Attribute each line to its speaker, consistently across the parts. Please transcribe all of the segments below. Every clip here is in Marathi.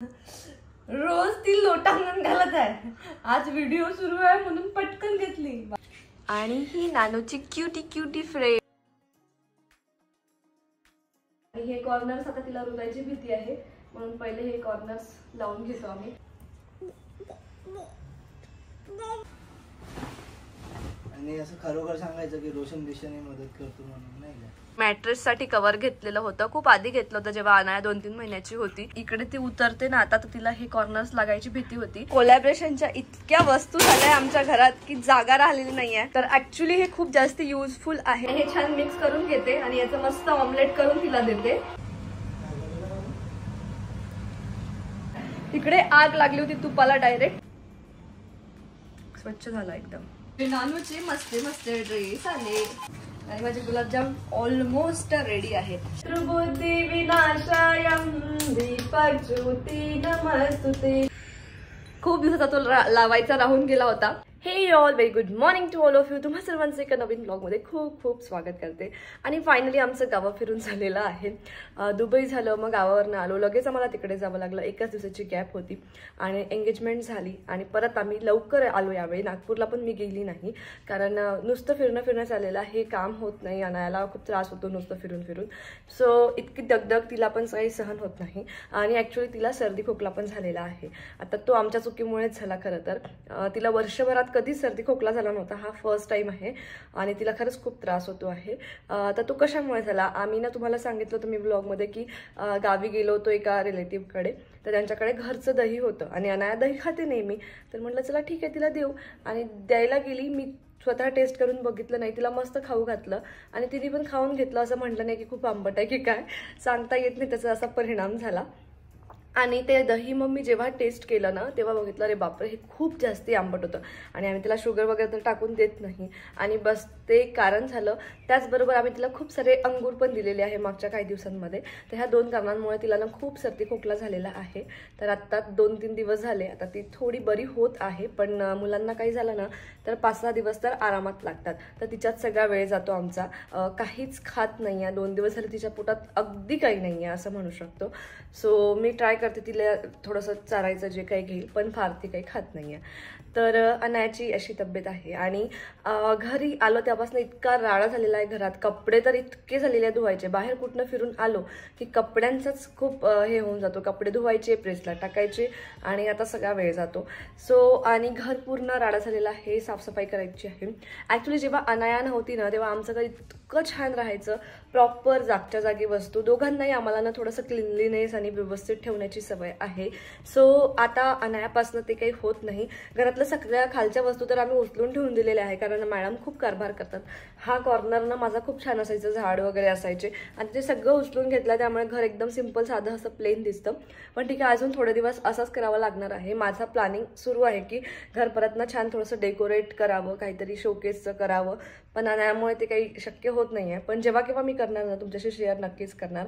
Speaker 1: रोज ती लोटांगण घालत आहे, आज व्हिडिओ सुरू आहे म्हणून पटकन घेतली. आणि ही नानूची क्यूटी क्यूटी फ्रेंड. हे कॉर्नर्स आता तिला रुलायची भीती आहे म्हणून पहिले हे कॉर्नर्स लावून घेतो आम्ही.
Speaker 2: आणि असं खरोखर सांगायचं की रोशन दिशेने मदत करतो म्हणून नाही का.
Speaker 1: मॅट्रेस साठी कव्हर घेतलेलं होतं, खूप आधी घेतलं होतं जेव्हा अनाया 2-3 महिन्याची होती. इकडे ती उतरते ना आता, तर तिला हे कॉर्नर्स लागायची भीती होती. कोलॅबरेशनच्या इतक्या वस्तू झाल्या आमच्या घरात की जागा राहिलेली नाहीये. तर ऍक्च्युली हे खूप जास्त युजफुल आहे. हे छान मिक्स करून घेते आणि याचं मस्त ऑमलेट करून तिला देते. तिकडे आग लागली होती तुपाला, डायरेक्ट स्वच्छ झाला एकदम. नानूचे मस्ते मस्ते ड्रेस आले आणि माझे गुलाबजाम ऑलमोस्ट रेडी आहेत. त्रिभुती विनाशायं दीपक ज्योती नमस्तुते. खूप दिवसाचा तो लावायचा राहून गेला होता. Hey all very good morning to all of you. तुम्हा सर्वांचं एका नवीन ब्लॉगमध्ये खूप खूप स्वागत करते. आणि फायनली आमचं गावा फिरून झालेलं आहे. दुबई झालं, मग गावावरनं आलो, लगेच आम्हाला तिकडे जावं लागलं. एकाच दिवसाची गॅप होती आणि एंगेजमेंट झाली आणि परत आम्ही लवकर आलो. यावेळी नागपूरला पण मी गेली नाही, कारण नुसतं फिरणं चाललेलं हे काम होत नाही. अनायाला खूप त्रास होतो नुसतं फिरून फिरून. सो इतकी दगदग तिला पण काही सहन होत नाही आणि ॲक्च्युली तिला सर्दी खोकला पण झालेला आहे. आता तो आमच्या चुकीमुळेच झाला. खरं तर तिला वर्षभरात कधीच सर्दी खोकला झाला नव्हता, हा फर्स्ट टाइम आहे आणि तिला खरंच खूप त्रास होतो आहे. तर तो कशामुळे झाला, आम्ही ना तुम्हाला सांगितलं होतं मी ब्लॉगमध्ये की गावी गेलो होतो एका रिलेटिव्हकडे, तर त्यांच्याकडे घरचं दही होतं आणि अनाया दही खाते नेहमी. तर म्हटलं चला ठीक आहे तिला देऊ, आणि द्यायला गेली. मी स्वतः टेस्ट करून बघितलं नाही, तिला मस्त खाऊ घातलं आणि तिने पण खाऊन घेतलं. असं म्हटलं नाही की खूप आंबट आहे की काय, सांगता येत नाही, त्याचा असा परिणाम झाला. आणि ते दही मग मी जेव्हा टेस्ट केलं ना तेव्हा बघितलं अरे बापरे हे खूप जास्ती आंबट होतं. आणि आम्ही तिला शुगर वगैरे तर टाकून देत नाही आणि बस ते कारण झालं. त्याचबरोबर आम्ही तिला खूप सारे अंगूर पण दिलेले आहे मागच्या काही दिवसांमध्ये. तर ह्या 2 कारणांमुळे तिला ना खूप सर्दी खोकला झालेला आहे. तर आत्ता 2-3 दिवस झाले, आता ती थोडी बरी होत आहे. पण मुलांना काही झालं ना तर 5-6 दिवस तर आरामात लागतात. तर तिच्यात सगळा वेळ जातो आमचा. काहीच खात नाही आहे, 2 दिवस झाले तिच्या पोटात अगदी काही नाही आहे असं म्हणू शकतो. सो मी ट्राय करते तिला थोडंसं चारायचं जे काही घेईल, पण फार ती काही खात नाही आहे. तर अनायाची अशी तब्येत आहे. आणि घरी आलो त्यापासून इतका राडा झालेला आहे घरात. कपडे तर इतके झालेले धुवायचे, बाहेर कुठनं फिरून आलो की कपड्यांचाच खूप हे होऊन जातो. कपडे धुवायचे, प्रेसला टाकायचे आणि आता सगळा वेळ जातो. सो आणि घर पूर्ण राडा झालेला आहे, साफसफाई करायची आहे. ॲक्च्युली जेव्हा अनाया नव्हती ना तेव्हा आमचं घर इतकं छान राहायचं, प्रॉपर जागच्या जागी वस्तू. दोघांनाही आम्हाला ना थोडंसं क्लिनलीनेस आणि व्यवस्थित ठेवण्याची सवय आहे. सो आता अनायापासून ते काही होत नाही. घरातलं सगळ्या खालच्या वस्तू तर आम्ही उचलून ठेवून दिलेल्या आहे, कारण मॅडम खूप कारभार करतात. हा कॉर्नर ना माझा खूप छान असायचं, झाड वगैरे असायचे आणि ते सगळं उचलून घेतलं, त्यामुळे घर एकदम सिंपल साधं असं प्लेन दिसतं. पण ठीक आहे, अजून थोडे दिवस असंच करावं लागणार आहे. माझा प्लॅनिंग सुरू आहे की घर परत ना छान थोडंसं डेकोरेट करावं, काहीतरी शोकेसचं करावं. पण त्यामुळे ते काही शक्य होत नाही आहे. पण जेव्हा केव्हा मी करणार ना तुमच्याशी शेअर नक्कीच करणार.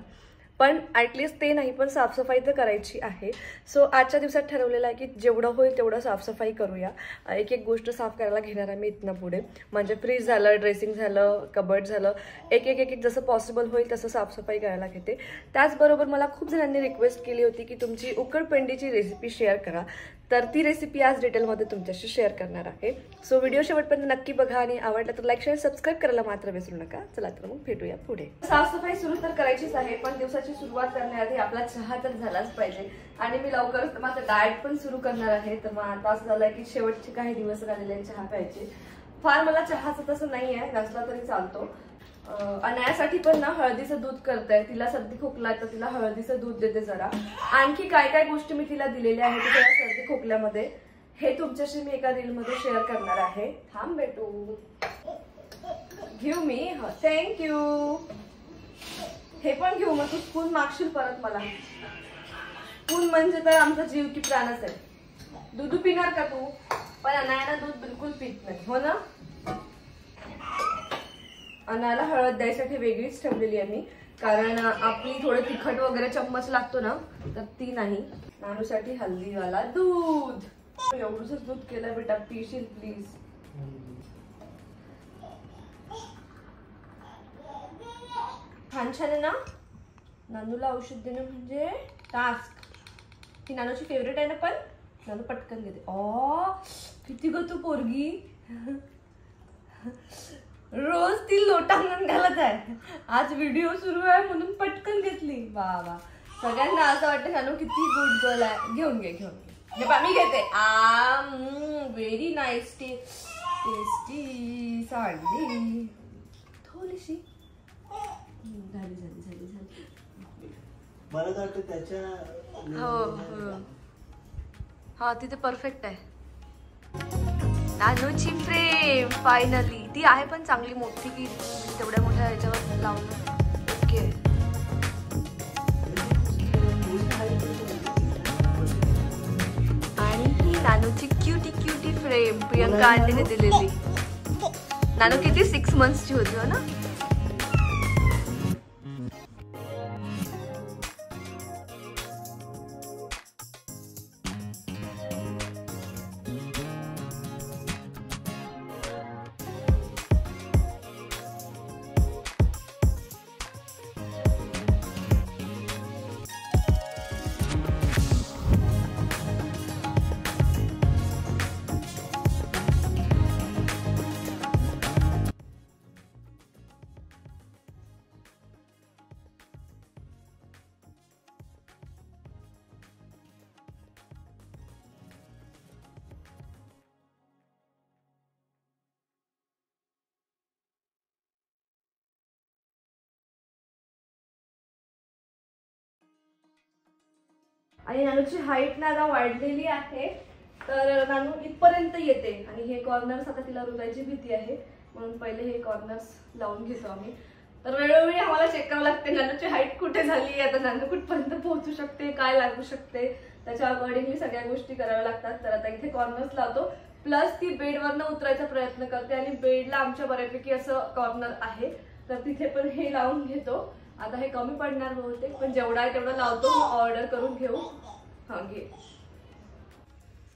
Speaker 1: पण ॲटलिस्ट ते नाही, पण साफसफाई तर करायची आहे. सो आजच्या दिवसात ठरवलेलं आहे की जेवढं होईल तेवढं साफसफाई करूया. एक एक गोष्ट साफ करायला घेणार आहे मी इथनं पुढे. म्हणजे फ्रीज झालं, ड्रेसिंग झालं, कबर्ड झालं, एक एक जसं पॉसिबल होईल तसं साफसफाई करायला घेते. त्याचबरोबर मला खूप जणांनी रिक्वेस्ट केली होती की तुमची उकडपेंडीची रेसिपी शेअर करा, तर ती रेसिपी आज डिटेलमध्ये तुमच्याशी शेअर करणार आहे. सो व्हिडिओ शेवटपर्यंत नक्की बघा आणि आवडलं तर लाईक, शेअर, सबस्क्राईब करायला मात्र विसरू नका. चला तर मग भेटूया पुढे. साफसफाई सुरू तर करायचीच आहे, पण दिवसाची सुरुवात करण्याआधी आपला चहा तर झालाच पाहिजे. आणि मी लवकरच माझं डाएट पण सुरू करणार आहे. तर मग आता असं झालंय की शेवटचे काही दिवस राहिलेले चहा प्यायचे. फार मला चहाचं तसं नाही आहे, नसला तरी चालतो. अनायासाठी पण ना हळदीचं दूध करताय. तिला सर्दी खोकला तर तिला हळदीचं दूध देते जरा. आणखी काय काय गोष्टी मी तिला दिलेल्या आहेत तिच्या सर्दी खोकल्यामध्ये, हे तुमच्याशी मी एका रील मध्ये शेअर करणार आहे. थांब बेटू, घेऊ मी. थँक्यू. हे पण घेऊ, मग तू स्पून मागशील परत मला. स्पून म्हणजे तर आमचा जीव की प्राणच आहे. दूध पिणार का तू? पण अनायाला दूध बिलकुल पित नाही, हो ना. अनायाला हळद द्यायसाठी वेगळीच ठेवलेली आहे मी, कारण आपली थोडं तिखट वगैरे चम्मच लागतो ना, तर ती नाही. नानूसाठी हल्दीवाला दूध. एवढंच दूध केलं बेटा, पिशील प्लीज. छान छान आहे ना. नानूला औषध देणं म्हणजे टास्क. ही नानूची फेवरेट आहे ना, पण नानू पटकन घेते. किती ग तू पोरगी, रोज ती लोटांगण घालत आहे. आज व्हिडिओ सुरू आहे म्हणून पटकन घेतली. वा, सगळ्यांना असं वाटतं नानू किती गुड गर्ल आहे. घेऊन घे मी घेते. व्हेरी नाईस, टेस्टी सांडली थोडीशी. झाली.
Speaker 2: मला तर वाटतं त्याच्या
Speaker 1: हा तिथे परफेक्ट आहे. नानूची फ्रेम फायनली. ती आहे पण चांगली मोठी की तेवढ्या मोठ्या ह्याच्यावर लावलं. ओके. आणि ही नानूची क्युटी फ्रेम प्रियंका आंटीने दिलेली. नानू किती 6 monthsची होती हो ना. आणि नानूची हाईट ना आता वाढलेली आहे, तर नानू इथपर्यंत येते. आणि हे कॉर्नर्स आता तिला रुजायची भीती आहे म्हणून पहिले हे कॉर्नर्स लावून घेतो आम्ही. तर वेळोवेळी आम्हाला चेक करावं लागते नानूची हाईट कुठे झाली, आता नानू कुठपर्यंत पोहोचू शकते, काय लागू शकते, त्याच्या अकॉर्डिंगली सगळ्या गोष्टी कराव्या लागतात. तर आता इथे कॉर्नर्स लावतो, प्लस ती बेडवरनं उतरायचा प्रयत्न करते. आणि बेडला आमच्या बऱ्यापैकी असं कॉर्नर आहे, तर तिथे पण हे लावून घेतो. आता हे कमी पडणार बहुतेक, पण जेवढा आहे तेवढं लावतो, ऑर्डर करून घेऊ. हा घे.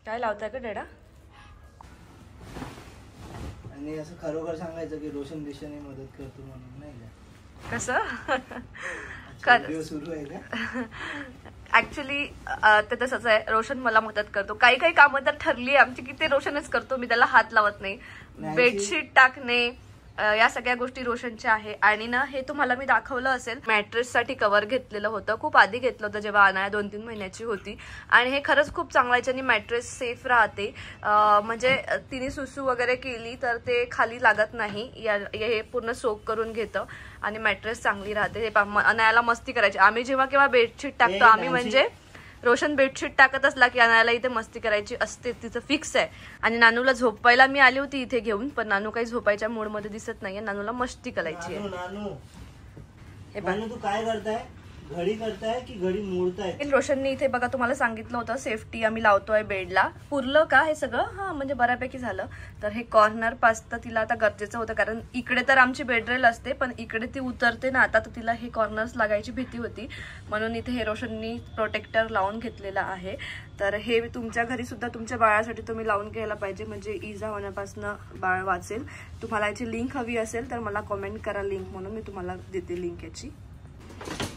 Speaker 1: काय लावताय का डेडा?
Speaker 2: आणि असं खरोखर सांगायचं की रोशन दिशेने मदत करतो म्हणून, नाही का?
Speaker 1: कसं
Speaker 2: सुरू आहे का?
Speaker 1: ऍक्च्युली ते तसंच आहे. रोशन मला मदत करतो. काही कामं तर ठरली आमची की ते रोशनच करतो, मी त्याला हात लावत नाही. बेडशीट टाकणे या सगळ्या गोष्टी रोशनच्या आहे. आणि ना हे तुम्हाला मी दाखवलं असेल, मॅट्रेस साठी कव्हर घेतलेलं होतं, खूप आधी घेतलं होतं जेव्हा अनाया 2-3 महिन्याची होती. आणि हे खरंच खूप चांगलं आहे, मॅट्रेस सेफ राहते. म्हणजे तिने सुसू वगैरे केली तर ते खाली लागत नाही. हे पूर्ण सोक करून घेतं आणि मॅट्रेस चांगली राहते. अनायाला मस्ती करायची. आम्ही जेव्हा केव्हा बेडशीट टाकतो आम्ही, म्हणजे रोशन बेडशीट टाकत असला की अनायाला इथे मस्ती करायची असते, तिचं फिक्स आहे. आणि नानूला झोपायला मी आली होती इथे घेऊन, पण नानू काही झोपायच्या मूड मध्ये दिसत नाहीये. नानूला मस्ती करायची आहे.
Speaker 2: नानू तू काय करताय? घडी करताय की घडी मोडताय?
Speaker 1: रोशनने इथे बघा तुम्हाला सांगितलं होतं सेफ्टी आम्ही लावतोय बेडला. पुरलं का हे सगळं? हा म्हणजे बऱ्यापैकी झालं. तर हे कॉर्नर पासतं तिला आता गरजेचं होतं, कारण इकडे तर आमची बेडरेल असते, पण इकडे ती उतरते ना आता, तर तिला हे कॉर्नर्स लागायची भीती होती. म्हणून इथे हे रोशननी प्रोटेक्टर लावून घेतलेला आहे. तर हे तुमच्या घरी सुद्धा तुमच्या बाळासाठी तुम्ही लावून घ्यायला पाहिजे, म्हणजे इजा होण्यापासून बाळ वाचेल. तुम्हाला याची लिंक हवी असेल तर मला कमेंट करा लिंक, म्हणून मी तुम्हाला देते लिंक याची.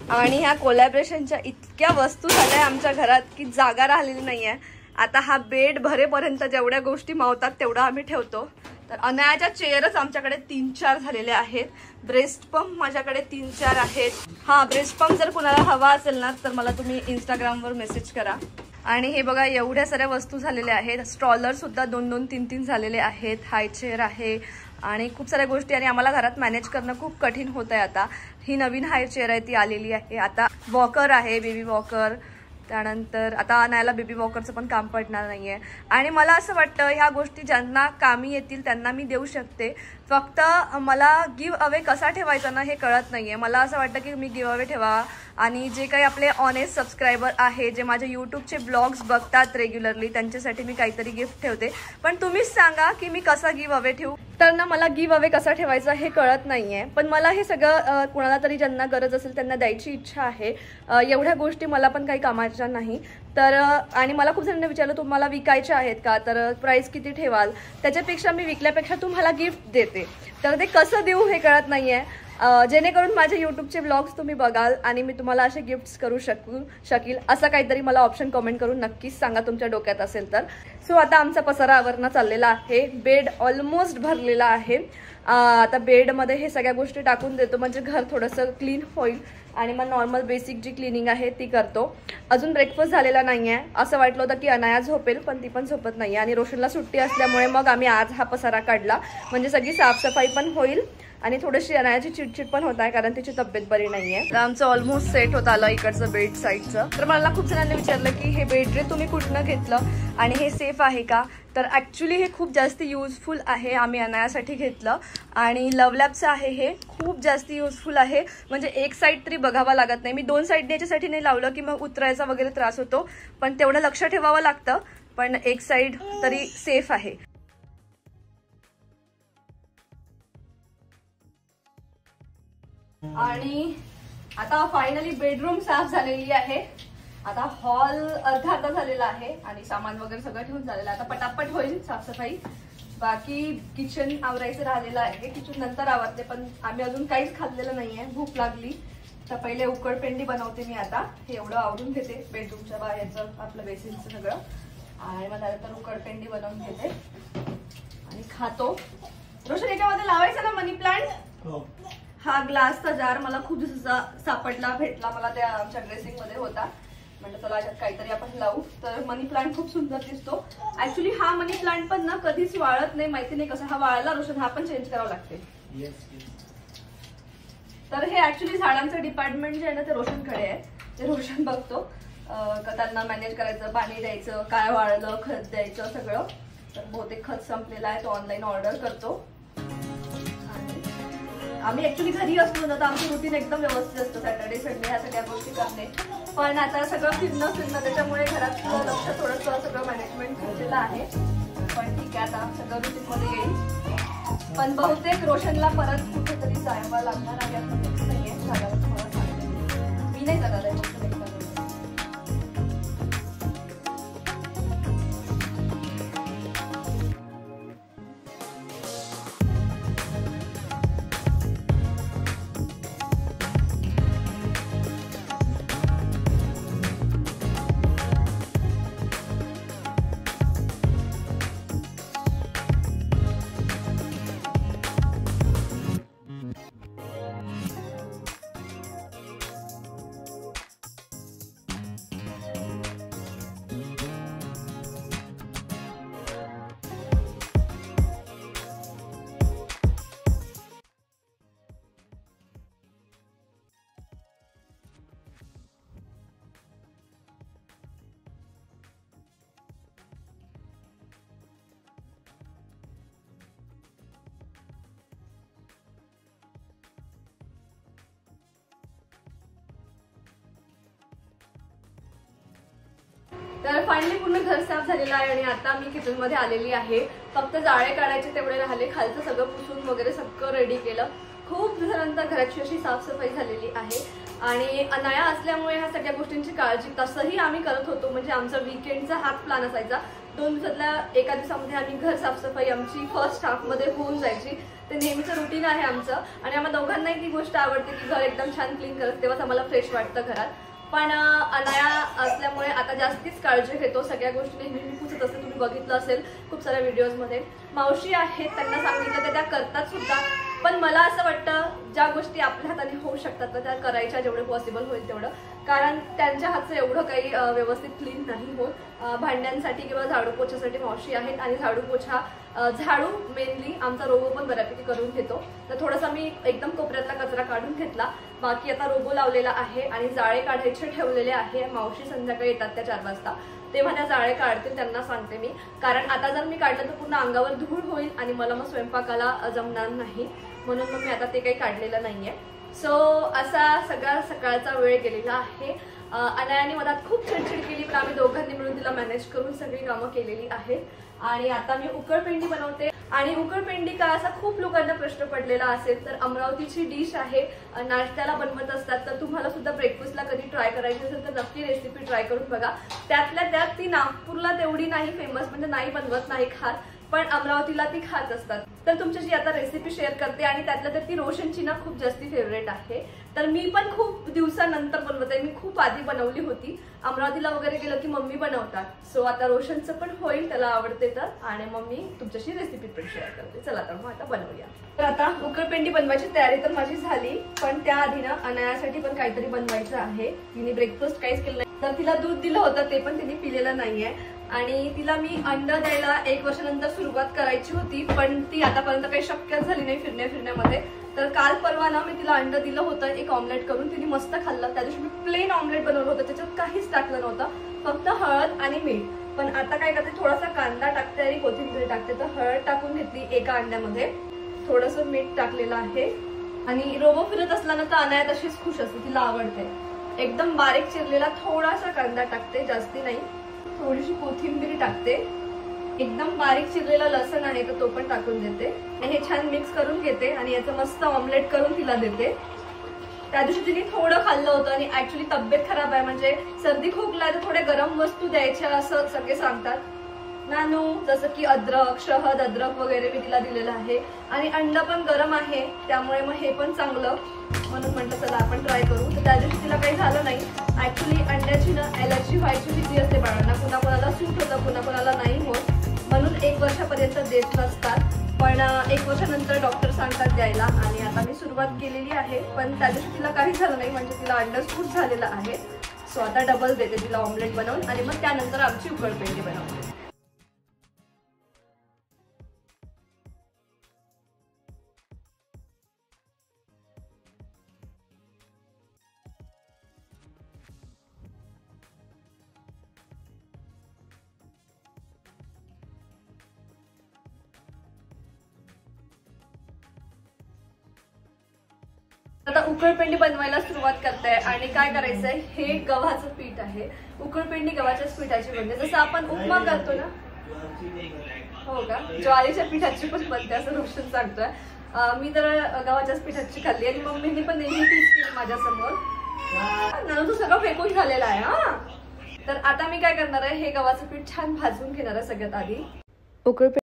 Speaker 1: आणि ह्या कोलॅबरेशनच्या इतक्या वस्तू झाल्या आमच्या घरात की जागा राहिलेली नाहीये. आता हा बेड भरेपर्यंत जेवढ्या गोष्टी मावतात तेवढा आम्ही ठेवतो. तर अनायाच्या चेअरच आमच्याकडे 3-4 झालेले आहेत. ब्रेस्ट पंप माझ्याकडे 3-4 आहेत. हा ब्रेस्ट पंप जर कुणाला हवा असेल ना तर मला तुम्ही इंस्टाग्रामवर मेसेज करा. आणि हे बघा एवढ्या साऱ्या वस्तू झालेल्या आहेत. स्ट्रॉलर सुद्धा 2-2, 3-3 झालेले आहेत. हाय चेअर आहे आणि खूप साऱ्या गोष्टी. आणि आम्हाला घरात मॅनेज करणं खूप कठीण होत आहे. आता ही नवीन हाय चेअर आहे ती आलेली आहे. आता वॉकर आहे, बेबी वॉकर. त्यानंतर आता अनायाला बेबी वॉकरचं पण काम पडणार नाहीये. आणि मला असं वाटतं ह्या गोष्टी ज्यांना कामी येतील त्यांना मी देऊ शकते. फक्त मला गिव्ह अवे कसा ठेवायचा ना हे कळत नाहीये. मला असं वाटतं की मी गिव्ह अवे ठेवावा. आणि जे काही आपले ऑनेस्ट सबस्क्रायबर आहे, जे माझे यूट्यूबचे ब्लॉग्स बघतात रेग्युलरली, त्यांच्यासाठी मी काहीतरी गिफ्ट ठेवते. पण तुम्हीच सांगा की मी कसा गिव्ह अवे ठेवू. तर ना मला गिव्ह अवे कसा ठेवायचा हे कळत नाहीये. पण मला हे सगळं कुणाला तरी ज्यांना गरज असेल त्यांना द्यायची इच्छा आहे. एवढ्या गोष्टी मला पण काही कामाच्या नाही. तर आणि मला खूप जणांनी विचारलं तुम्हाला विकायचे आहेत का, तर प्राइस किती ठेवाल. त्याच्यापेक्षा मी विकल्यापेक्षा तुम्हाला गिफ्ट देते. तर ते कसं देऊ हे कळत नाहीये. जेणेकरून माझे यूट्यूबचे ब्लॉग्स तुम्ही बघाल आणि मी तुम्हाला असे गिफ्ट्स करू शकील असं काहीतरी मला ऑप्शन कमेंट करून नक्कीच सांगा तुमच्या डोक्यात असेल तर. सो आता आमचा पसारा आवरणं चाललेला आहे. बेड ऑलमोस्ट भरलेला आहे. आता बेडमध्ये हे सगळ्या गोष्टी टाकून देतो म्हणजे घर थोडंसं क्लीन होईल आणि मग नॉर्मल बेसिक जी क्लिनिंग आहे ती करतो. अजून ब्रेकफास्ट झालेला नाही आहे. असं वाटलं होतं की अनाया झोपेल पण ती पण झोपत नाही आणि रोशनला सुट्टी असल्यामुळे मग आम्ही आज हा पसारा काढला म्हणजे सगळी साफसफाई पण होईल आणि थोडीशी अनायाची चिडचिड पण होत आहे कारण तिची तब्येत बरी नाहीये. तर आमचं ऑलमोस्ट सेट होत आलं इकडचं बेड साईडचं. तर मला खूप जणांनी विचारलं की हे बेड रे तुम्ही कुठनं घेतलं आणि हे सेफ आहे का. तर ॲक्च्युली हे खूप जास्त युजफुल आहे. आम्ही अनायासाठी घेतलं आणि लवलॅबचं आहे. हे खूप जास्त युजफुल आहे म्हणजे एक साईड तरी बघावा लागत नाही. मी 2 साईड याच्यासाठी नाही लावलं की मग उतरायचा वगैरे त्रास होतो पण तेवढं लक्ष ठेवावं लागतं. पण एक साईड तरी सेफ आहे. आणि आता फायनली बेडरूम साफ झालेली आहे. आता हॉल अर्धा झालेला आहे आणि सामान वगैरे सगळं ठेवून झालेलं आहे. आता पटापट होईल साफसफाई. बाकी किचन आवरायचं राहिलेलं आहे. किचन नंतर आवरते पण आम्ही अजून काहीच खाल्लेलं नाहीये. भूक लागली तर पहिले उकडपेंडी बनवते मी. आता हे एवढं आवरून घेते बेडरूमच्या बाहेरचं आपलं बेसिनचं सगळं आणि मग त्यानंतर उकडपेंडी बनवून घेते आणि खातो. रोशन याच्यामध्ये लावायचं ना मनी प्लांट. हा ग्लासचा जार मला खूप दिवसाचा सापडला भेटला मला त्या आमच्या ड्रेसिंग मध्ये होता. म्हणजे चला याच्यात काहीतरी आपण लावू. तर मनी प्लांट खूप सुंदर दिसतो. ऍक्च्युली हा मनी प्लांट पण ना कधीच वाळत नाही. माहिती नाही कसं हा वाळला रोशन हा पण चेंज करावा लागते. तर हे ऍक्च्युली झाडांचं डिपार्टमेंट जे आहे ना ते रोशनकडे आहे. ते रोशन बघतो का त्यांना मॅनेज करायचं पाणी द्यायचं काय वाळलं खत द्यायचं सगळं. तर बहुतेक खत संपलेला आहे तो ऑनलाईन ऑर्डर करतो. आम्ही ऍक्च्युली घरी असतो ना तर आमचं रुटीन एकदम व्यवस्थित असतं. सॅटर्डे संडे ह्या सगळ्या गोष्टी करणे पण आता सगळं फिरणं त्याच्यामुळे घरात लक्ष थोडंसं सगळं मॅनेजमेंट केलेलं आहे. पण ठीक आहे आता सगळं रुटीन मध्ये येईल. पण बहुतेक रोशनला परत कुठेतरी जायला लागणार आहे असं नाहीये. झाल्यावर तुम्हाला सांगते मी नाही जाणार आहे. तर फायनली पूर्ण घर साफ झालेलं आहे आणि आता मी किचन मध्ये आलेली आहे. फक्त जाळे काढायचे तेवढे राहिले. खालचं सगळं पुसून वगैरे सगळं रेडी केलं. खूप दिवसानंतर घराची अशी साफसफाई झालेली आहे आणि अनाया असल्यामुळे ह्या सगळ्या गोष्टींची काळजी तसंही आम्ही करत होतो. म्हणजे आमचा वीकेंडचा हाच प्लॅन असायचा. 2 दिवसातल्या एका दिवसामध्ये आम्ही घर साफसफाई आमची फर्स्ट हाफ मध्ये होऊन जायची. ते नेहमीचं रुटीन आहे आमचं आणि आम्हाला दोघांनाही ती गोष्ट आवडते की घर एकदम छान क्लीन करत तेव्हाच आम्हाला फ्रेश वाटतं घरात. पण अनाया असल्यामुळे आता जास्तीच काळजी घेतो. सगळ्या गोष्टी नेहमी पुसत असते. तुम्ही बघितलं असेल खूप साऱ्या व्हिडिओजमध्ये. मावशी आहेत त्यांना सांगितलं तर त्या करतात सुद्धा. पण मला असं वाटतं ज्या गोष्टी आपल्या हाताने होऊ शकतात तर त्या करायच्या जेवढं पॉसिबल होईल तेवढं. कारण त्यांच्या हातचं एवढं काही व्यवस्थित क्लीन नाही होत. भांड्यांसाठी किंवा झाडू पोछासाठी मावशी आहेत आणि झाडू पोछा झाडू मेनली आमचा रोबो पण बऱ्यापैकी करून घेतो. तर थोडासा मी एकदम कोपऱ्यातला कचरा काढून घेतला. बाकी आता रोबो लावलेला आहे आणि जाळे काढायचे ठेवलेले आहे. मावशी संध्याकाळी येतात त्या 4 वाजता तेव्हा त्या जाळे काढतील त्यांना सांगते मी. कारण आता जर मी काढलं तर पूर्ण अंगावर धूळ होईल आणि मला मग स्वयंपाकाला जमणार नाही. म्हणून मग मी आता ते काही काढलेलं नाहीये. सो असा सगळा सकाळचा वेळ गेलेला आहे. अनायाने मधात खूप चिडचिड केली पण आम्ही दोघांनी मिळून तिला मॅनेज करून सगळी कामं केलेली आहेत. आणि आता मी उकडपेंडी बनवते. आणि उकडपेंडी का असा खूप लोकांना प्रश्न पडलेला असेल तर अमरावतीची डिश आहे. नाश्त्याला बनवत असतात तर तुम्हाला सुद्धा ब्रेकफास्टला कधी ट्राय करायची असेल तर नक्की रेसिपी ट्राय करून बघा. त्यातल्या त्यात ती नागपूरला तेवढी नाही फेमस म्हणजे नाही बनवत नाही खात. पण अमरावतीला ती खात असतात. तर तुमच्याशी आता रेसिपी शेअर करते आणि त्यातल्या तर ती रोशनची ना खूप जास्ती फेवरेट आहे. तर मी पण खूप दिवसानंतर बनवते. मी खूप आधी बनवली होती, अमरावतीला वगैरे गेलं की मम्मी बनवतात. सो आता रोशनचं पण होईल, त्याला आवडते तर. आणि मग मी तुमच्याशी रेसिपी पण शेअर करते. चला तर मग आता बनवूया. तर आता उकडपेंडी बनवायची तयारी तर माझी झाली, पण त्याआधी ना अनायासाठी पण काहीतरी बनवायचं आहे. तिने ब्रेकफास्ट काहीच केलं नाही, तर तिला दूध दिलं होतं ते पण तिने पिलेलं नाहीये. आणि तिला मी अंड द्यायला 1 वर्षानंतर सुरुवात करायची होती, पण ती आतापर्यंत काही शक्यच झाली नाही फिरण्यामध्ये. तर काल परवा ना मी तिला अंड दिलं होतं एक ऑमलेट करून, तिने मस्त खाल्लं. त्या दिवशी मी प्लेन ऑमलेट बनवलं होतं, त्याच्यात काहीच टाकलं नव्हतं, फक्त हळद आणि मीठ. पण आता काय करते, थोडासा कांदा टाकते आणि कोथिंबीर टाकते. तर हळद टाकून घेतली एका अंड्यामध्ये, थोडंसं मीठ टाकलेलं आहे. आणि रोबो फिरत असला ना तर अनाया तशीच खुश असते, तिला आवडते. एकदम बारीक चिरलेला थोडासा कांदा टाकते, जास्ती नाही. थोडीशी कोथिंबीर टाकते, एकदम बारीक चिरलेला लसण आहे तर तो पण टाकून देते. आणि हे छान मिक्स करून घेते आणि याचं मस्त ऑमलेट करून तिला देते. त्या दिवशी तिने थोडं खाल्लं होतं आणि ऍक्च्युली तब्येत खराब आहे, म्हणजे सर्दी खोकला आहे तर थोड्या गरम वस्तू द्यायच्या असं सगळे सांगतात. नानू जसं की अद्रक, शहद, अद्रक वगैरे मी तिला दिलेलं आहे. आणि अंड पण गरम आहे, त्यामुळे मग हे पण चांगलं, म्हणून म्हटलं चला आपण ट्राय करू. तर त्या दिवशी तिला काही झालं नाही. ऍक्च्युली अंड्याची ना ॲलर्जी व्हायची भीती असते बाळांना, कुणाला सूट होतं कुणाला नाही होत, म्हणून 1 वर्षापर्यंत देत नसतात. पण 1 वर्षानंतर डॉक्टर सांगतात द्यायला. आणि आता मी सुरुवात केलेली आहे, पण त्या दिवशी तिला काही झालं नाही, म्हणजे तिला अंड सूट झालेलं आहे. सो आता डबल देते तिला ऑमलेट बनवून आणि मग त्यानंतर आमची उकडपेंडी बनवते. आता उकडपेंडी बनवायला सुरुवात करते. आणि काय करायचंय, हे गव्हाचं पीठ आहे. उकडपेंडी गव्हाच्याच पिठाची बनते, जसं आपण उपमा करतो ना. हो का, ज्वारीच्या पिठाची पण बनते असं रोशन सांगतोय. मी तर गव्हाच्याच पिठाची खाल्ली आणि मम्मीने पण नेहमी तीच केली माझ्यासमोर. नानू सगळं फेकून झालेलं आहे. हा, तर आता मी काय करणार आहे, हे गव्हाचं पीठ छान भाजून घेणार आहे सगळ्यात आधी. उकडपेंडी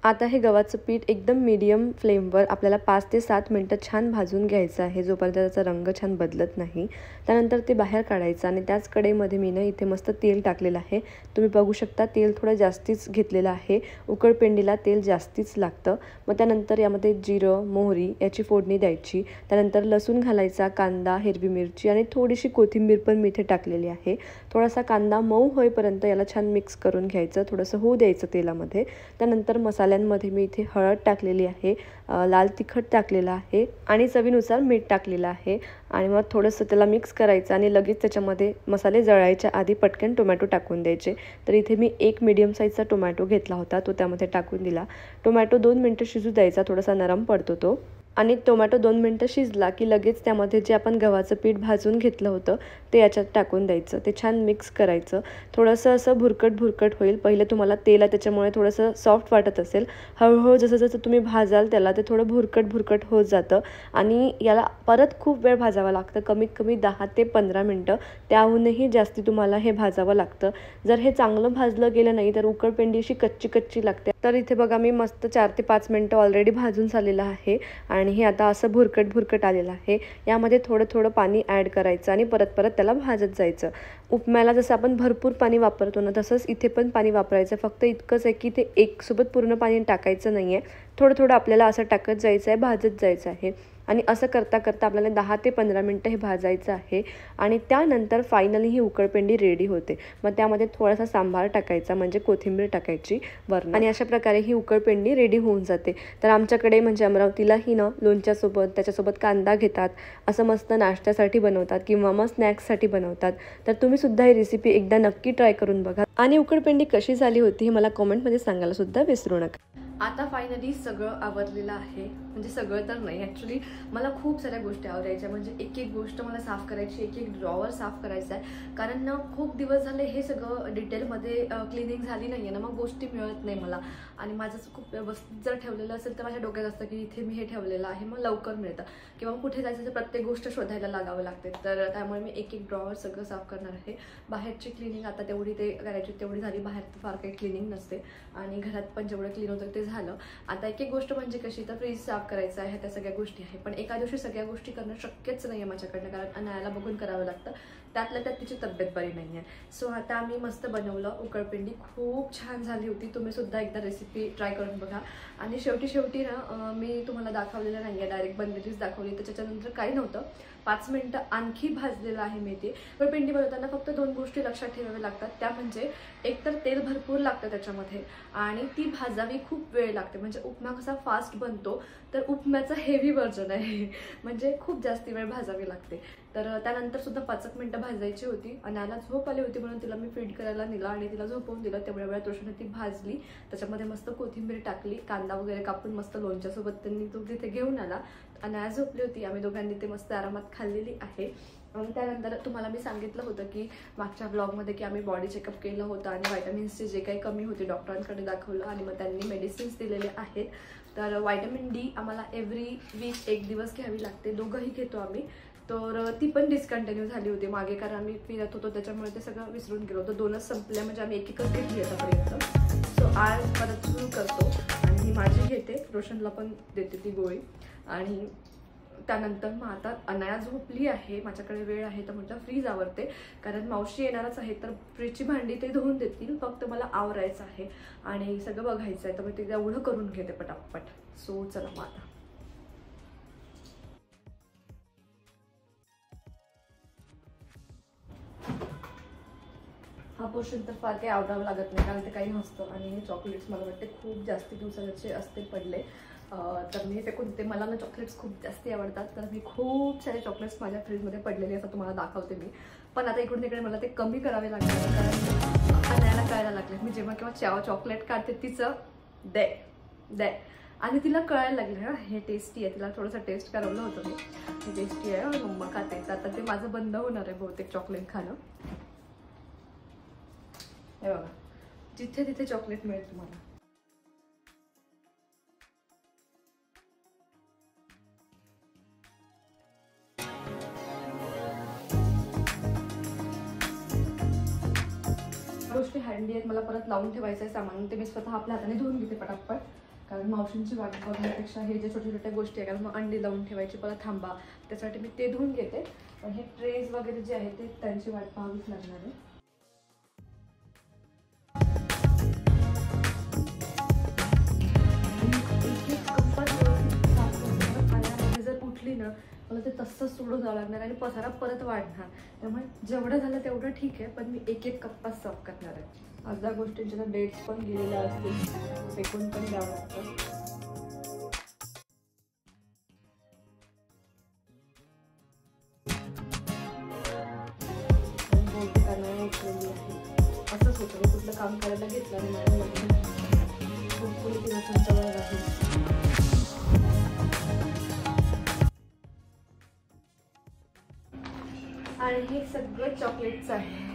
Speaker 1: आता हे गव्हाचं पीठ एकदम मीडियम फ्लेमवर आपल्याला 5 ते 7 मिनटं छान भाजून घ्यायचं आहे, जोपर्यंत त्याचा रंग छान बदलत नाही. त्यानंतर ते बाहेर काढायचं आणि त्याच कढईमध्ये मी ना इथे मस्त तेल टाकलेलं आहे. तुम्ही बघू शकता तेल थोडं जास्तीच घेतलेलं आहे. उकडपेंडीला तेल जास्तीच लागतं. मग त्यानंतर यामध्ये जिरं, मोहरी याची फोडणी द्यायची. त्यानंतर लसूण घालायचा, कांदा, हिरवी मिरची आणि थोडीशी कोथिंबीर पण मी इथे टाकलेली आहे. थोडासा कांदा मऊ होईपर्यंत याला छान मिक्स करून घ्यायचं, थोडंसं होऊ द्यायचं तेलामध्ये. त्यानंतर मसाल्यांमध्ये मी इथे हळद टाकलेली आहे, लाल तिखट टाकलेलं आहे आणि चवीनुसार मीठ टाकलेलं आहे. आणि मग थोडंसं त्याला मिक्स करायचं आणि लगेच त्याच्यामध्ये मसाले जळायच्या आधी पटकन टोमॅटो टाकून द्यायचे. तर इथे मी 1 मीडियम साईजचा टोमॅटो घेतला होता, तो त्यामध्ये टाकून दिला. टोमॅटो 2 मिनटं शिजू द्यायचा, थोडासा नरम पडतो तो. आणि टोमॅटो 2 मिनटं शिजला की लगेच त्यामध्ये जे आपण गव्हाचं पीठ भाजून घेतलं होतं ते याच्यात टाकून द्यायचं. ते छान मिक्स करायचं. थोडंसं असं भुरकट होईल. पहिले तुम्हाला तेल आहे त्याच्यामुळे थोडंसं सॉफ्ट वाटत असेल. हळूहळू जसं तुम्ही भाजाल त्याला ते थोडं भुरकट होत जातं आणि याला परत खूप वेळ भाजावं लागतं, कमीत कमी 10 ते 15 मिनटं. त्याहूनही जास्ती तुम्हाला हे भाजावं लागतं. जर हे चांगलं भाजलं गेलं नाही तर उकडपेंडी अशी कच्ची लागते. तर इथे बघा मी मस्त 4 ते 5 मिनटं ऑलरेडी भाजून झालेलं आहे आणि हे आता असं भुरकट आलेलं आहे. यामध्ये थोडं पाणी ॲड करायचं आणि परत त्याला भाजत जायचं. उपम्याला जसं आपण भरपूर पाणी वापरतो ना, तसंच इथे पण पाणी वापरायचं. फक्त इतकंच आहे की ते एकसोबत पूर्ण पाणी टाकायचं नाही आहे, थोडं आपल्याला असं टाकत जायचं आहे, भाजत जायचं आहे. आणि असं करता आपल्याला 10 ते 15 मिनटं हे भाजायचं आहे. आणि त्यानंतर फायनली ही उकडपेंडी रेडी होते. मग त्यामध्ये थोडासा सांबार टाकायचा, म्हणजे कोथिंबीर टाकायची वरून. आणि अशा प्रकारे ही उकडपेंडी रेडी होऊन जाते. तर आमच्याकडे म्हणजे अमरावतीलाही ना लोणच्यासोबत त्याच्यासोबत कांदा घेतात, असं मस्त नाश्त्यासाठी बनवतात किंवा मग स्नॅक्ससाठी बनवतात. तर तुम्ही सुद्धा ही रेसिपी एकदा नक्की ट्राय करून बघा. आणि उकडपेंडी कशी झाली होती हे मला कॉमेंटमध्ये सांगायला सुद्धा विसरू नका. आता फायनली सगळं आवरलेलं आहे. म्हणजे सगळं तर नाही, ॲक्च्युली मला खूप साऱ्या गोष्टी आवरायच्या. म्हणजे एक एक गोष्ट मला साफ करायची, एक एक ड्रॉवर साफ करायचा आहे. कारण ना खूप दिवस झाले हे सगळं डिटेलमध्ये क्लिनिंग झाली नाही आहे ना, मग गोष्टी मिळत नाही मला. आणि माझं खूप व्यवस्थित जर ठेवलेलं असेल तर माझ्या डोक्यात असतं की इथे मी हे ठेवलेलं आहे, मग लवकर मिळतं. किंवा कुठे जायचं तर प्रत्येक गोष्ट शोधायला लागावं लागते. तर त्यामुळे मी एक एक ड्रॉवर सगळं साफ करणार आहे. बाहेरची क्लिनिंग आता तेवढी ते करायची तेवढी झाली. बाहेर तर फार काही क्लिनिंग नसते आणि घरात पण जेवढं क्लीन होतं ते झालं. आता एक एक गोष्ट म्हणजे कशी, तर फ्रीज साफ करायचं आहे, त्या सगळ्या गोष्टी आहे. पण एका दिवशी सगळ्या गोष्टी करणं शक्यच नाही आहे माझ्याकडनं, कारण अनायाला बघून करावं लागतं. त्यातल्या त्यात तिची तब्येत बरी नाही आहे. सो आता आम्ही मस्त बनवलं उकळपिंडी, खूप छान झाली होती. तुम्ही सुद्धा एकदा रेसिपी ट्राय करून बघा. आणि शेवटी ना मी तुम्हाला दाखवलेलं नाही आहे, डायरेक्ट बनलेलीच दाखवली. त्याच्यानंतर काही नव्हतं, 5 मिनिटं आणखी भाजलेलं आहे मी ते. पण पिंडी बनवताना फक्त 2 गोष्टी लक्षात ठेवाव्या लागतात. त्या म्हणजे एक तर तेल भरपूर लागतं त्याच्यामध्ये आणि ती भाजावी खूप वेळ लागते. म्हणजे उपमा कसा फास्ट बनतो, तर उपम्याचं हेवी व्हर्जन आहे, म्हणजे खूप जास्ती वेळ भाजावी लागते. तर त्यानंतर सुद्धा 5 मिनिटं भाजायची होती. अनाला झोप आली होती म्हणून तिला मी फीड करायला नेला आणि तिला झोपवून दिलं. तेवढ्या वेळात रोशनने ती भाजली, त्याच्यामध्ये मस्त कोथिंबीर टाकली, कांदा वगैरे कापून मस्त लोणच्यासोबत त्यांनी तो तिथे घेऊन आला. अनाया झोपली होती, आम्ही दोघांनी ते मस्त आरामात खाल्लेली आहे. आणि त्यानंतर तुम्हाला मी सांगितलं होतं की मागच्या ब्लॉगमध्ये की आम्ही बॉडी चेकअप केलं होतं आणि व्हायटमिन्सचे जे काही कमी होते डॉक्टरांकडे दाखवलं आणि मग त्यांनी मेडिसिन्स दिलेले आहेत. तर व्हायटमिन डी आम्हाला एव्हरी वीक 1 दिवस घ्यावी लागते, दोघंही घेतो आम्ही. तर ती पण डिस्कंटिन्यू झाली होती मागे, कारण आम्ही फिरत होतो त्याच्यामुळे ते सगळं विसरून गेलो होतो. 2च संपल्या, म्हणजे आम्ही एक एकच घेतली आतापर्यंत. सो आज परत सुरू करतो आणि ही माझी घेते, रोशनला पण देते ती गोळी. आणि त्यानंतर मग आता अनाया झोपली आहे, माझ्याकडे वेळ आहे तर म्हटलं फ्रीज आवरते, कारण मावशी येणारच आहे. तर फ्रीजची भांडी ते धुवून देतील, फक्त मला आवरायचं आहे आणि सगळं बघायचं आहे. तर मी ते एवढं करून घेते पटापट. सो चला मग आता हा पोर्शन तर फार काही आवडावं लागत नाही, कारण ते काही नसतं. आणि हे चॉकलेट्स मला वाटते खूप जास्ती दिवसाचे असते पडले, तर मी फेकून देते. मला ना चॉकलेट्स खूप जास्ती आवडतात, तर मी खूप सारे चॉकलेट्स माझ्या फ्रीजमध्ये पडलेले असं तुम्हाला दाखवते मी. पण आता इकडून तिकडे मला ते कमी करावे लागणार, कारण अनायाला कळायला लागले. मी जेव्हा केव्हा चॉकलेट काढते तिचं दे आणि तिला कळायला लागलं ना हे टेस्टी आहे. तिला थोडंसं टेस्ट करवलं होतं मी, हे टेस्टी आहे मम्मा खाते. तर आता ते माझं बंद होणार आहे बहुतेक चॉकलेट खाणं. हे बघा, जिथे तिथे चॉकलेट मिळेल तुम्हाला. गोष्टी हँडी आहेत, मला परत लावून ठेवायचं आहे सामान, ते मी स्वतः आपल्या हाताने धुवून घेते पटापट. कारण मावशींची वाट बघण्यापेक्षा हे जे छोट्या छोट्या गोष्टी आहे, कारण मग अंडी लावून ठेवायची परत थांबा, त्यासाठी मी ते धुवून घेते. पण हे ट्रेज वगैरे जे आहे ते त्यांची वाट पाहावीच लागणार आहे. जर उठली ना मला ते तसंच सोडून जावं लागणार आणि पसारा परत वाढणार. त्यामुळे जेवढं झालं तेवढं ठीक आहे, पण मी एक एक कप्पा साफ करणार आहे. अर्ध्या गोष्टींच्या डेट्स पण गेलेल्या असतील, फेकून पण द्यावं लागतं. बोलते का नाही उठलेली आहे, असंच होतं. मी कुठलं काम करायला घेतलं आणि माझ्या होपफुली तिला तुमच्यावर राहील. आणि हे सगळं चॉकलेटचं आहे.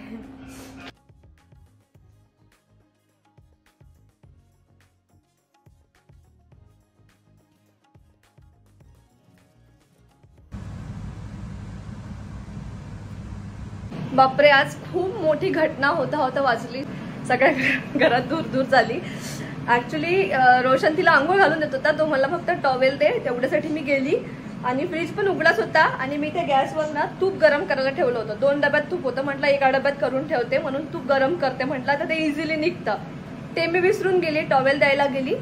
Speaker 1: बापरे, आज खूप मोठी घटना होता वाजली. सगळ्या घरात दूर झाली. ऍक्च्युली रोशन तिला आंघोळ घालून देत होता, तो मला फक्त टॉवेल दे तेवढ्यासाठी मी गेली. आणि फ्रीज पण उघडाच होता आणि मी त्या गॅसवर ना तूप गरम करायला ठेवलं होतं. 2 डब्यात तूप होतं, म्हटलं एका डब्यात करून ठेवते म्हणून तूप गरम करते म्हटलं, तर ते इझिली निघतं. ते मी विसरून गेली, टॉवेल द्यायला गेली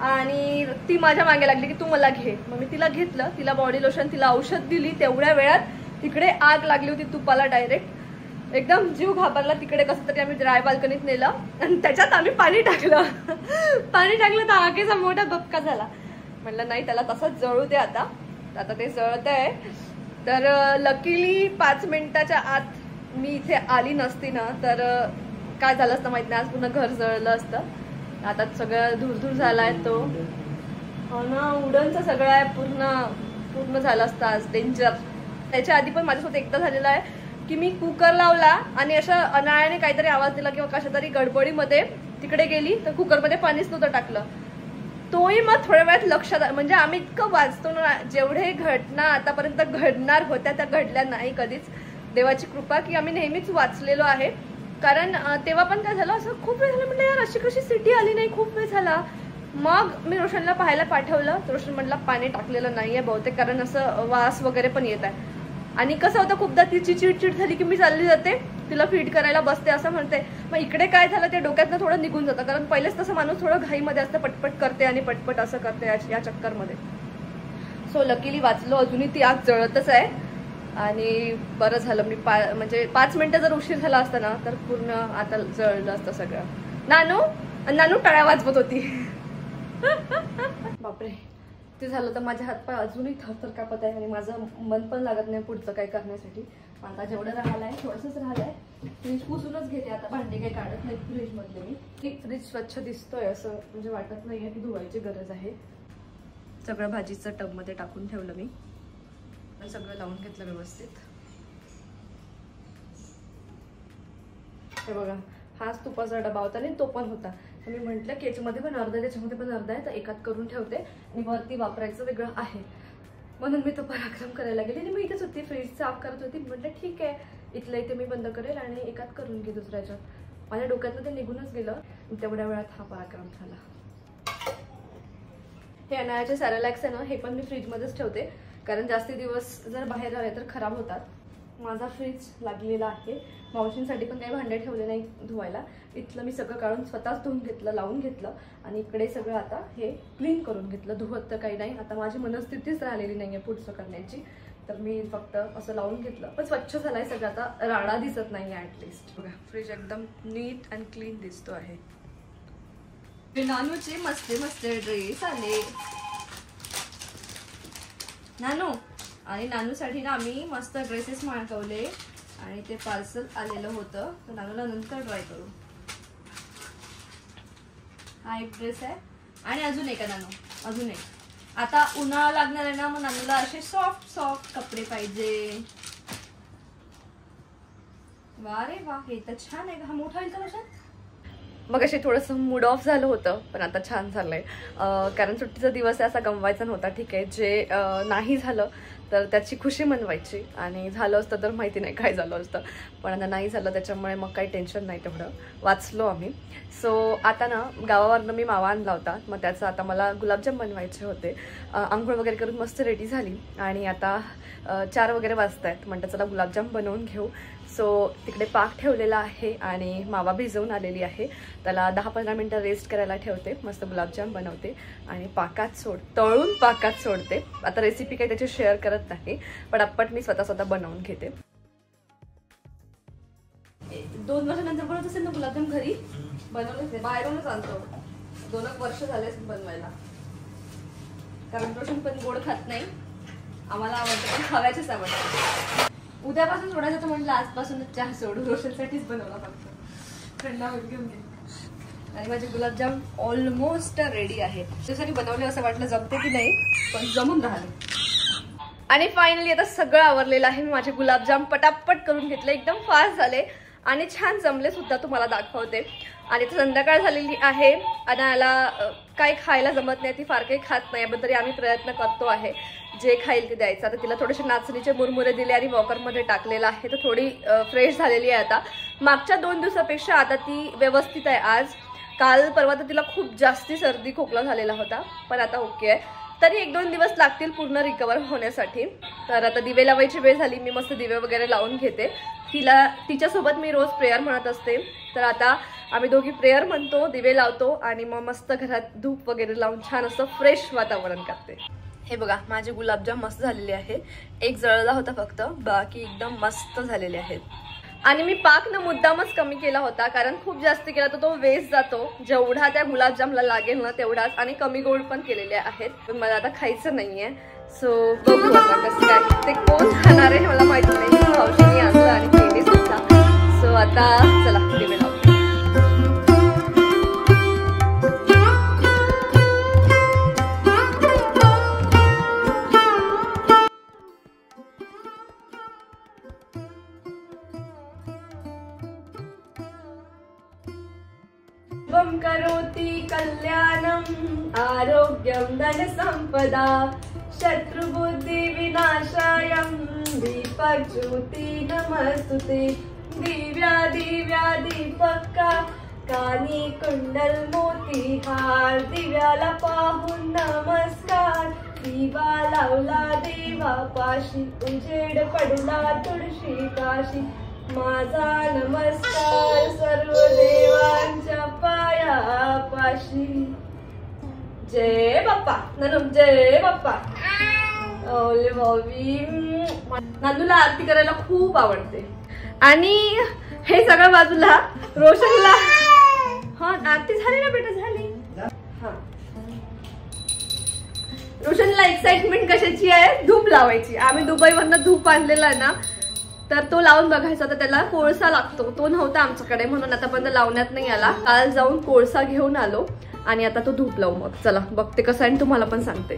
Speaker 1: आणि ती माझ्या मागे लागली की तू मला घे. मग मी तिला घेतलं, तिला बॉडी लोशन, तिला औषध दिली. तेवढ्या वेळात तिकडे आग लागली होती तुपाला डायरेक्ट. एकदम जीव घाबरला. तिकडे कसं तरी आम्ही ड्राय बाल्कनीत नेलं आणि त्याच्यात आम्ही पाणी टाकलं. पाणी टाकलं तर आगीचा मोठा धबका झाला. म्हटलं नाही, त्याला तसंच जळू दे. आता ते जळत आहे. तर लकीली 5 मिनिटाच्या आत मी इथे आली नसती ना तर काय झालं असतं माहित नाही, आज पुन्हा घर जळलं असतं. आता सगळं धूर झालाय तो. हो ना, उडनचा सगळं आहे पूर्ण झालं असतं आज. डेंजर. त्याच्या आधी पण माझ्यासोबत एकदा झालेला आहे की मी कुकर लावला आणि अशा अनाळ्याने काहीतरी आवाज दिला किंवा कशा तरी गडबडीमध्ये तिकडे गेली तर कुकरमध्ये पाणीच नव्हतं टाकलं. तोही मग थोड्या वेळात लक्षात, म्हणजे आम्ही इतकं वाचतो ना, जेवढे घटना आतापर्यंत घडणार होत्या त्या घडल्या नाही कधीच. देवाची कृपा की आम्ही नेहमीच वाचलेलो आहे. कारण तेव्हा पण काय झालं, असं खूप वेळ झालं म्हटलं यार अशी कशी सिटी आली नाही, खूप वेळ झाला. मग मी रोशनला पाहायला पाठवलं. रोशन म्हटलं पाणी टाकलेलं नाहीये बहुतेक, कारण असं वास वगैरे पण येत आहे. आणि कसं होतं खूपदा तिची चिडचिड झाली की मी चालली जाते तिला फीड करायला बसते असं म्हणते. मग इकडे काय झालं ते डोक्यातनं थोडं निघून जातं, कारण पहिलेच तसं माणूस थोडं घाईमध्ये असतं, पटपट करते आणि पटपट असं करते या चक्करमध्ये. सो लकीली वाचलो. अजूनही ती आग जळतच आहे आणि बरं झालं मी म्हणजे 5 मिनिटं जर उशीर झाला असता ना तर पूर्ण आता जळलं असतं सगळं. नानू टाळ्या वाजवत होती. बापरे, ते झालं तर माझ्या हातपाय अजूनही थरथर कापत आहे आणि माझं मन पण लागत नाही पुढचं काय करण्यासाठी. आता जेवढं राहिलंय थोडंसंच राहिलंय. फ्रीज पुसूनच घेते आता, भांडे काही काढत नाही फ्रीज मधले मी. फ्रीज स्वच्छ दिसतोय असं म्हणजे वाटत नाहीये की धुवायची गरज आहे. सगळं भाजीचं टब मध्ये टाकून ठेवलं मी, सगळं लावून घेतलं व्यवस्थित. हे बघा, हाच तुपाचा डबा होता आणि तो पण होता. मी म्हटलं की याच्यामध्ये पण अर्धा आहे त्याच्यामध्ये पण अर्धा आहे, तर एकात करून ठेवते आणि वरती वापरायचं वेगळं आहे. म्हणून मी तो पराक्रम करायला गेले आणि मी इथेच होती, फ्रीज साफ करत होती. म्हटलं ठीक आहे इथलं इथे मी बंद करेल आणि एकात करून घे दुसऱ्याच्या. माझ्या डोक्यातनं ते निघूनच गेलं. तेवढ्या वेळात हा पराक्रम झाला. हे अनायाचे सॅरेलॅक्स आहे ना, हे पण मी फ्रीजमध्येच ठेवते कारण जास्ती दिवस जर बाहेर राहिले तर खराब होतात. माझा फ्रीज लागलेला आहे. मावशींसाठी पण काही भांडे ठेवले नाही धुवायला. इथलं मी सगळं काढून स्वतःच धुवून घेतलं, लावून घेतलं आणि इकडे सगळं आता हे क्लीन करून घेतलं. धुवत तर काही नाही, आता माझी मनस्थितीच राहिलेली नाहीये पुढचं करण्याची, तर मी फक्त असं लावून घेतलं. पण स्वच्छ झालाय सगळं, आता राडा दिसत नाही ऍटलिस्ट. बघा फ्रीज एकदम नीट अँड क्लीन दिसतो आहे. नानूचे मस्त ड्रेस आले. नानू आणि नानूसाठी ना आम्ही मस्त ड्रेसेस मागवले आणि ते पार्सल आलेलं होतं, तर नानूला नंतर ट्राय करू. हा एक ड्रेस आहे आणि अजून एक आहे नानू, अजून एक. आता उन्हाळा लागणार आहे ना, मग नानूला असे सॉफ्ट कपडे पाहिजे. वा रे वा, हे तर छान आहे. हा मोठा आहे का कशा? मग असे थोडंसं मूड ऑफ झालं होतं पण आता छान झालंय. कारण सुट्टीचा दिवस असा गमवायचा नव्हता. ठीक आहे, जे नाही झालं तर त्याची खुशी मनवायची आणि झालं असतं तर माहिती नाही काय झालं असतं, पण आता नाही झालं त्याच्यामुळे मग काही टेन्शन नाही, तेवढं वाचलो आम्ही. सो आता ना गावावरनं मी मावा आणला होता, मग त्याचं आता मला गुलाबजाम बनवायचे होते. आंघोळ वगैरे करून मस्त रेडी झाली आणि आता 4 वगैरे वाजत आहेत. म्हणतं चला गुलाबजाम बनवून घेऊ. सो तिकडे पाक ठेवलेला आहे आणि मावा भिजवून आलेली आहे, त्याला 10-15 मिनटं रेस्ट करायला ठेवते. मस्त गुलाबजाम बनवते आणि तळून पाकात सोडते. आता रेसिपी काही त्याची शेअर करत नाही, पटापट मी स्वतः बनवून घेते. 2 वर्षानंतर बनवत असेल ना गुलाबजाम घरी? बनवलेच नाही, बाहेरूनच आणतो. 2 वर्ष झालेच बनवायला, कारण रोशन पण गोड खात नाही. आम्हाला आवडतं पण खाव्याचेच आवडतं. उद्यापासून सोडायचं तर म्हटलं आजपासूनच चहा सोडू. रोशनसाठीच बनवला फक्त, थंड होऊन घेऊन घे. आणि माझे गुलाबजाम ऑलमोस्ट रेडी आहे. त्यासाठी बनवले असं वाटलं जमते की नाही, पण जमून राहिले. आणि फायनली आता सगळं आवरलेलं आहे. मी माझे गुलाबजाम पटापट करून घेतले, एकदम फास्ट झाले आणि छान जमले सुद्धा, तुम्हाला दाखवते. आणि आता संध्याकाळ झालेली आहे. अनायाला काही खायला जमत नाही, ती फार काही खात नाही, पण तरी आम्ही प्रयत्न करतो आहे जे खाईल ते द्यायचं. आता तिला थोडेसे नाचणीचे मुरमुरे दिले आणि वॉकरमध्ये टाकलेलं आहे, तर थोडी फ्रेश झालेली आहे आता. मागच्या 2 दिवसापेक्षा आता ती व्यवस्थित आहे. आज काल परवा तर तिला खूप जास्ती सर्दी खोकला झालेला होता, पण आता ओके आहे. तरी 1-2 दिवस लागतील पूर्ण रिकवर होण्यासाठी. तर आता दिवे लावायची वेळ झाली. मी मस्त दिवे वगैरे लावून घेते. तिच्यासोबत मी रोज प्रेयर म्हणत असते, तर आता आम्ही दोघी प्रेयर म्हणतो, दिवे लावतो आणि मग मस्त घरात धूप वगैरे लावून छान असं फ्रेश वातावरण करते. हे बघा माझे गुलाबजाम मस्त झालेले आहे. एक जळला होता फक्त, बाकी एकदम मस्त झालेले आहेत. आणि मी पाक ना मुद्दामच कमी केला होता, कारण खूप जास्त केला तर तो वेस्ट जातो. जेवढा त्या गुलाबजामला लागेल ना तेवढाच, आणि कमी गोड पण केलेले आहेत, पण मला आता खायचं नाहीये. सो बघू आता कसं काय ते कोण खाणार आहे मला माहिती नाही. मावशीने आणलं आणि केली सुद्धा. सो आता चला दिवे लावू. आरोग्यं धनसंपदा शत्रुबुद्धि विनाशायं दीपज्योती नमस्तुते दिव्या दिव्या दीपका कानी कुंडल मोती हार दिव्याला पाहून नमस्कार दिवा लावला देवापाशी उजेड पडला तुळशी काशी माझा नमस्कार सर्व देवांच्या पायापाशी. जय बाप्पा ननू जय बाप्पा. ओले भावी नानूला आरती करायला खूप आवडते. आणि हे सगळं बाजूला रोशनला हा आरती झाली ना बेटा झाली. हा रोशनला एक्साइटमेंट कशाची आहे धूप लावायची. आम्ही दुबईवरनं धूप आणलेला आहे ना तर तो लावून बघायचा तर त्याला कोळसा लागतो. तो नव्हता आमच्याकडे म्हणून आतापर्यंत लावण्यात नाही आला. काल जाऊन कोळसा घेऊन आलो आणि आता तो धूप लावू. मग चला बघते कसं आहे तुम्हाला पण सांगते.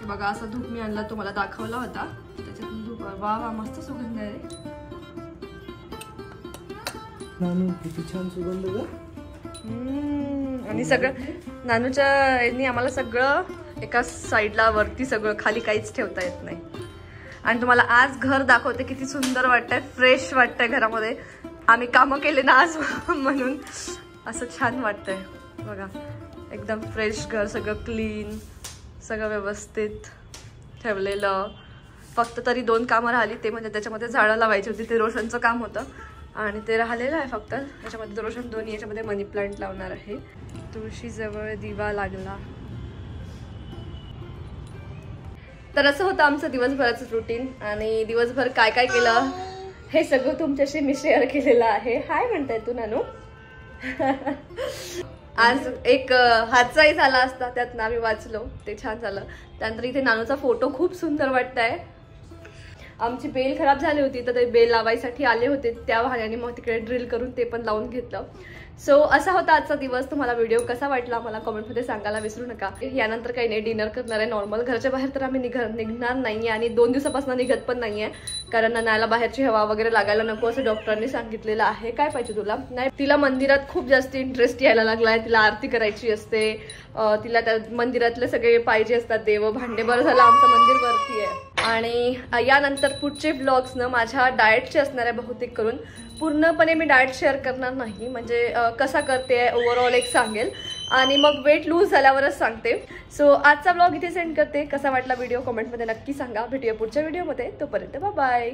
Speaker 1: बघा असा धूप मी आणला तुम्हाला दाखवला होता. त्याच्यातून धूप वा वा मस्त सुगंध आहे.
Speaker 2: नानू किती छान सुगंध ग.
Speaker 1: आणि सगळं नानूच्या यांनी आम्हाला सगळं एका साईडला वरती सगळं खाली काहीच ठेवता येत नाही. आणि तुम्हाला आज घर दाखवते किती सुंदर वाटतंय फ्रेश वाटतंय घरामध्ये. आम्ही कामं केले ना आज म्हणून असं छान वाटतंय. बघा एकदम फ्रेश घर सगळं क्लीन सगळं व्यवस्थित ठेवलेलं. फक्त तरी 2 कामं राहिली ते म्हणजे त्याच्यामध्ये झाडं लावायची होती. ते रोशनचं काम होतं आणि ते राहिलेलं आहे फक्त. त्याच्यामध्ये रोशन दोन्ही याच्यामध्ये मनी प्लांट लावणार आहे. तुळशीजवळ दिवा लागला. तर असं होतं आमचं दिवसभराचं रुटीन. आणि दिवसभर काय काय केलं हे सगळं तुमच्याशी मी शेअर केलेलं आहे. हाय म्हणताय तू नानू. आज एक हादसाही झाला असता त्यात आम्ही वाचलो ते छान झालं. त्यानंतर इथे नानूचा फोटो खूप सुंदर वाटतंय. आमची बेल खराब झाली होती तर ते बेल लावायसाठी आले होते त्या वाहनाने मग तिकडे ड्रिल करून ते पण लावून घेतलं. सो असा होता आजचा दिवस. तुम्हाला व्हिडिओ कसा वाटला मला कमेंटमध्ये सांगायला विसरू नका. यानंतर काही नाही डिनर करणार आहे नॉर्मल. घराच्या बाहेर तर आम्ही निघणार नाहीये आणि 2 दिवसापासून निघत पण नाहीये कारण नानाला बाहेरची हवा वगैरे लागायला नको असं डॉक्टरांनी सांगितलेलं आहे. काय पाहिजे तुला. नाही तिला मंदिरात खूप जास्त इंटरेस्ट यायला लागलाय. तिला आरती करायची असते. तिला त्या मंदिरातले सगळे पाहिजे असतात देव भांडे. बरं झालं आमचं मंदिर वरती आहे. आणि यानंतर पुढचे ब्लॉग्स ना माझ्या डाएटचे असणार आहे बहुतेक करून. पूर्णपणे मी डाएट शेअर करणार नाही म्हणजे कसा करते ओव्हरऑल एक सांगेल आणि मग वेट लूज झाल्यावरच सांगते. सो आजचा ब्लॉग इथे सेंड करते. कसा वाटला व्हिडिओ कमेंटमध्ये नक्की सांगा. भेटूया पुढच्या व्हिडिओमध्ये. तोपर्यंत बाय बाय.